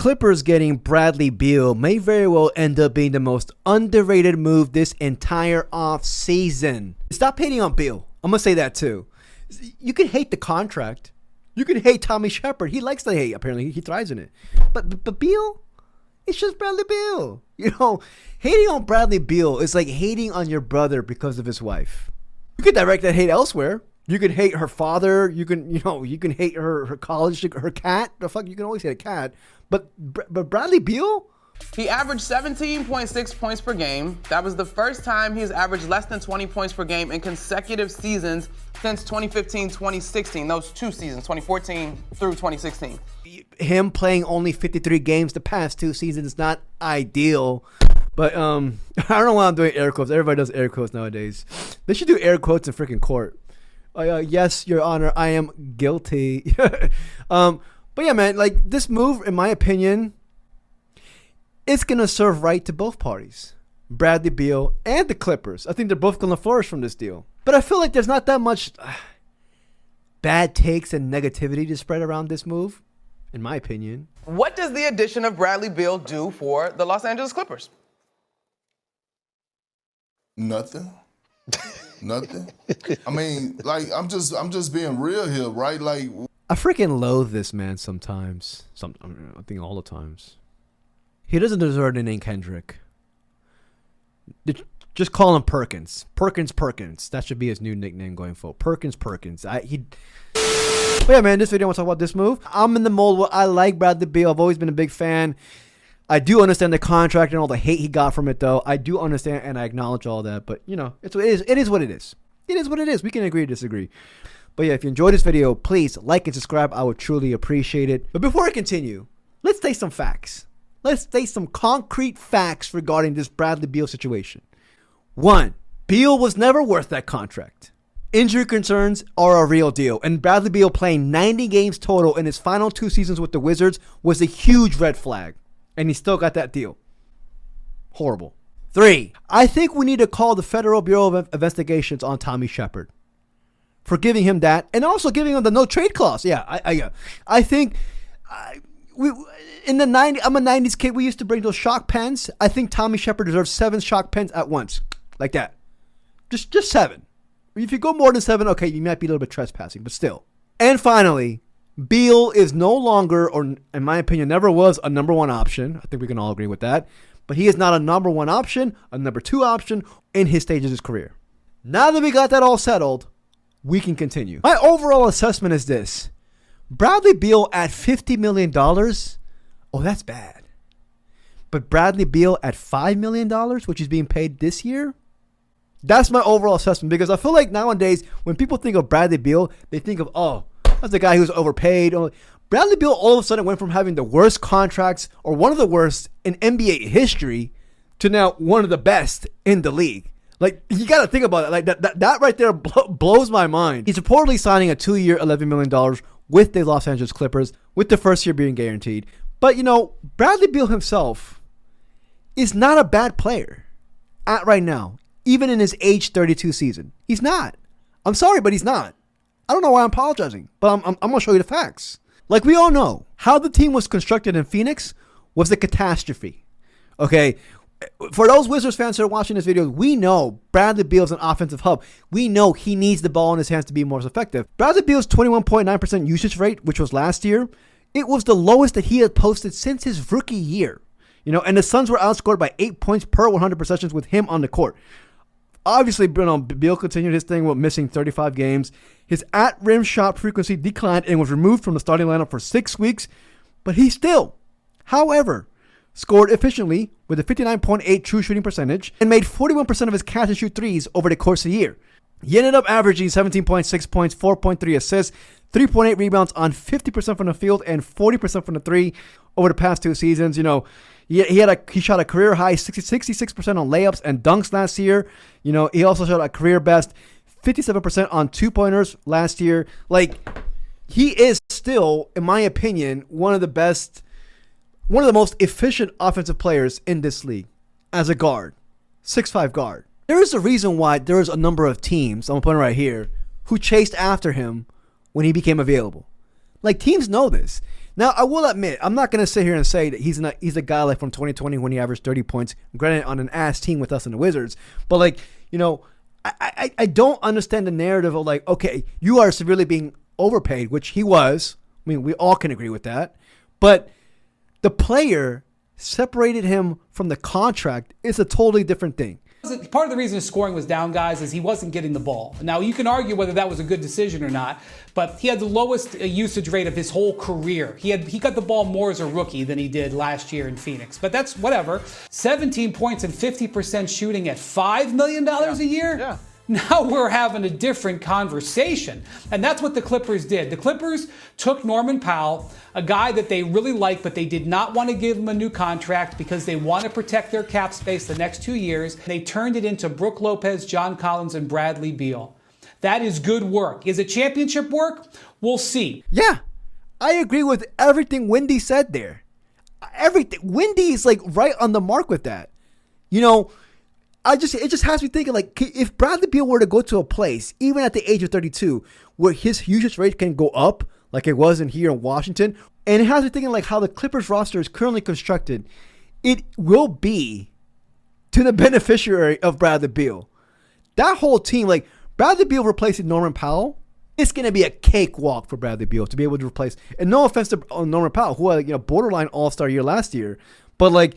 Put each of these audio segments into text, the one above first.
Clippers getting Bradley Beal may very well end up being the most underrated move this entire offseason. Stop hating on Beal. I'm going to say that too. You can hate the contract. You can hate Tommy Shepard. He likes to hate. Apparently, he thrives in it. But Beal? It's just Bradley Beal. You know, hating on Bradley Beal is like hating on your brother because of his wife. You could direct that hate elsewhere. You can hate her father. You can hate her college, her cat. The fuck, you can always hate a cat. But Bradley Beal? He averaged 17.6 points per game. That was the first time he's averaged less than 20 points per game in consecutive seasons since 2015-2016. Those two seasons, 2014 through 2016. Him playing only 53 games the past two seasons is not ideal. But I don't know why I'm doing air quotes. Everybody does air quotes nowadays. They should do air quotes in freaking court. Yes, Your Honor, I am guilty. But yeah, man, like this move, in my opinion, it's going to serve right to both parties. Bradley Beal and the Clippers. I think they're both going to flourish from this deal. But I feel like there's not that much bad takes and negativity to spread around this move, in my opinion. What does the addition of Bradley Beal do for the Los Angeles Clippers? Nothing. Nothing. I mean, like, I'm just being real here, right? Like, I freaking loathe this man sometimes. I think all the times. He doesn't deserve the name Kendrick. Just call him Perkins. Perkins. That should be his new nickname going forward. Perkins. But yeah, man, this video I want to talk about this move. I'm in the mold where I like Bradley Beal. I've always been a big fan. I do understand the contract and all the hate he got from it, though. I do understand and I acknowledge all that. But, you know, it is what it is. It is what it is. We can agree to disagree. But yeah, if you enjoyed this video, please like and subscribe. I would truly appreciate it. But before I continue, let's state some facts. Let's state some concrete facts regarding this Bradley Beal situation. 1. Beal was never worth that contract. Injury concerns are a real deal, and Bradley Beal playing 90 games total in his final 2 seasons with the Wizards was a huge red flag, and he still got that deal. Horrible. 3. I think we need to call the Federal Bureau of Investigations on Tommy Shepard for giving him that, and also giving him the no trade clause. Yeah, I think in the 90s, I'm a 90s kid. We used to bring those shock pens. I think Tommy Shepard deserves 7 shock pens at once, like that. Just 7. If you go more than 7, okay, you might be a little bit trespassing, but still. And finally, Beal is no longer, or in my opinion, never was a number 1 option. I think we can all agree with that. But he is not a number 1 option, a number 2 option in his stage of his career. Now that we got that all settled, we can continue. My overall assessment is this. Bradley Beal at $50 million, oh, that's bad. But Bradley Beal at $5 million, which is being paid this year, that's my overall assessment. Because I feel like nowadays, when people think of Bradley Beal, they think of, oh, that's the guy who's overpaid. Bradley Beal all of a sudden went from having the worst contracts, or one of the worst in NBA history, to now one of the best in the league. Like, you got to think about it. Like, that right there blows my mind. He's reportedly signing a 2-year, $11 million with the Los Angeles Clippers, with the first year being guaranteed. But, you know, Bradley Beal himself is not a bad player at right now, even in his age 32 season. He's not. I'm sorry, but he's not. I don't know why I'm apologizing, but I'm going to show you the facts. Like, we all know, how the team was constructed in Phoenix was a catastrophe. Okay? For those Wizards fans that are watching this video, we know Bradley Beal's an offensive hub. We know he needs the ball in his hands to be more effective. Bradley Beal's 21.9% usage rate, which was last year, it was the lowest that he had posted since his rookie year. You know, and the Suns were outscored by 8 points per 100 possessions with him on the court. Obviously, Beal continued his thing with missing 35 games. His at-rim shot frequency declined and was removed from the starting lineup for 6 weeks, but he still, however, scored efficiently with a 59.8 true shooting percentage and made 41% of his catch and shoot threes over the course of the year. He ended up averaging 17.6 points, 4.3 assists, 3.8 rebounds on 50% from the field and 40% from the three over the past 2 seasons. You know, he shot a career high 66% on layups and dunks last year. You know, he also shot a career best 57% on 2-pointers last year. Like, he is still, in my opinion, one of the most efficient offensive players in this league as a guard, 6'5" guard. There is a reason why there is a number of teams, I'm going to put it right here, who chased after him when he became available. Like, teams know this. Now, I will admit, I'm not going to sit here and say that he's a guy like from 2020 when he averaged 30 points, granted on an ass team with us and the Wizards. But, like, you know, I don't understand the narrative of, like, okay, you are severely being overpaid, which he was. I mean, we all can agree with that. But the player separated him from the contract is a totally different thing. Part of the reason his scoring was down, guys, is he wasn't getting the ball. Now, you can argue whether that was a good decision or not, but he had the lowest usage rate of his whole career. He got the ball more as a rookie than he did last year in Phoenix. But that's whatever. 17 points and 50% shooting at $5 million a year? Yeah. Now we're having a different conversation. And that's what the Clippers did. The Clippers took Norman Powell, a guy that they really liked, but they did not want to give him a new contract because they want to protect their cap space the next 2 years. They turned it into Brook Lopez, John Collins, and Bradley Beal. That is good work. Is it championship work? We'll see. Yeah, I agree with everything Wendy said there. Everything. Wendy is like right on the mark with that. You know, it just has me thinking, like, if Bradley Beal were to go to a place, even at the age of 32, where his usage rate can go up, like it was in here in Washington, and it has me thinking, like, how the Clippers roster is currently constructed, it will be to the beneficiary of Bradley Beal. That whole team, like, Bradley Beal replacing Norman Powell, it's going to be a cakewalk for Bradley Beal to be able to replace, and no offense to Norman Powell, who had, you know, borderline all-star year last year, but, like,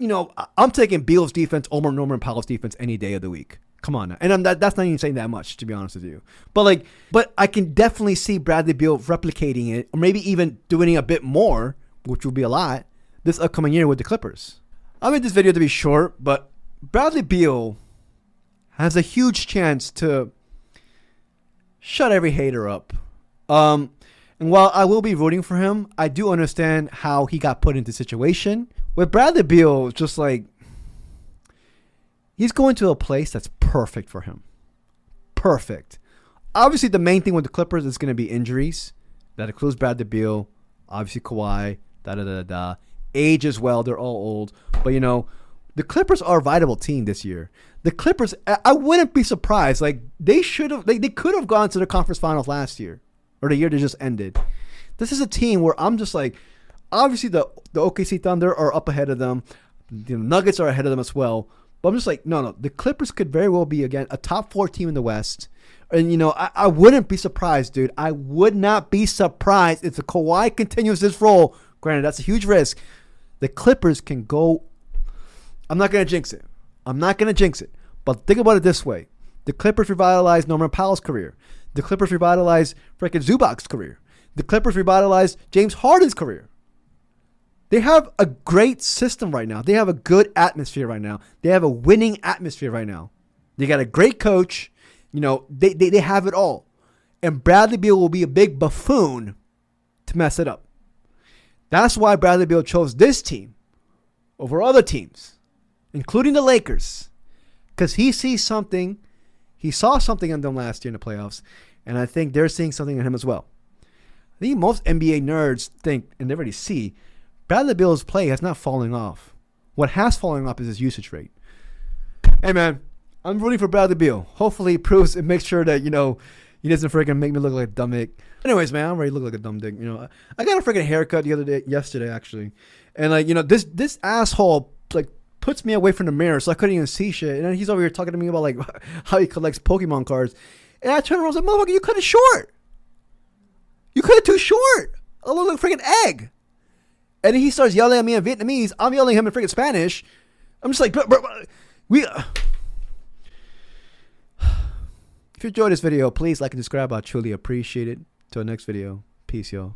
you know, I'm taking Beal's defense over Norman Powell's defense any day of the week. Come on now. And that's not even saying that much, to be honest with you. But I can definitely see Bradley Beal replicating it, or maybe even doing it a bit more, which will be a lot, this upcoming year with the Clippers. I made this video to be short, but Bradley Beal has a huge chance to shut every hater up. And while I will be rooting for him, I do understand how he got put into the situation. With Bradley Beal, just like, he's going to a place that's perfect for him. Perfect. Obviously, the main thing with the Clippers is going to be injuries. That includes Bradley Beal, obviously Kawhi, age as well. They're all old. But, you know, the Clippers are a viable team this year. The Clippers, I wouldn't be surprised. Like, they could have gone to the conference finals last year, or the year that just ended. This is a team where I'm just like, obviously the OKC Thunder are up ahead of them. The Nuggets are ahead of them as well. But I'm just like, no. The Clippers could very well be, again, a top 4 team in the West. And, you know, I wouldn't be surprised, dude. I would not be surprised if the Kawhi continues this role. Granted, that's a huge risk. The Clippers can go. I'm not going to jinx it. But think about it this way. The Clippers revitalized Norman Powell's career. The Clippers revitalized freaking Zubac's career. The Clippers revitalized James Harden's career. They have a great system right now. They have a good atmosphere right now. They have a winning atmosphere right now. They got a great coach. You know, they have it all. And Bradley Beal will be a big buffoon to mess it up. That's why Bradley Beal chose this team over other teams, including the Lakers, because he sees something. He saw something in them last year in the playoffs, and I think they're seeing something in him as well. I think most NBA nerds think, and they already see, Bradley Beal's play has not fallen off. What has fallen off is his usage rate. Hey, man, I'm rooting for Bradley Beal. Hopefully he proves and makes sure that, you know, he doesn't freaking make me look like a dumb dick. Anyways, man, I'm ready to look like a dumb dick. You know, I got a freaking haircut yesterday, actually. And, like, you know, this asshole, like, puts me away from the mirror, so I couldn't even see shit. And then he's over here talking to me about, like, how he collects Pokemon cards. And I turned around and was like, motherfucker, you cut it short. You cut it too short. I look like a freaking egg. And then he starts yelling at me in Vietnamese. I'm yelling at him in freaking Spanish. I'm just like, bro, if you enjoyed this video, please like and subscribe. I truly appreciate it. Till next video. Peace, y'all.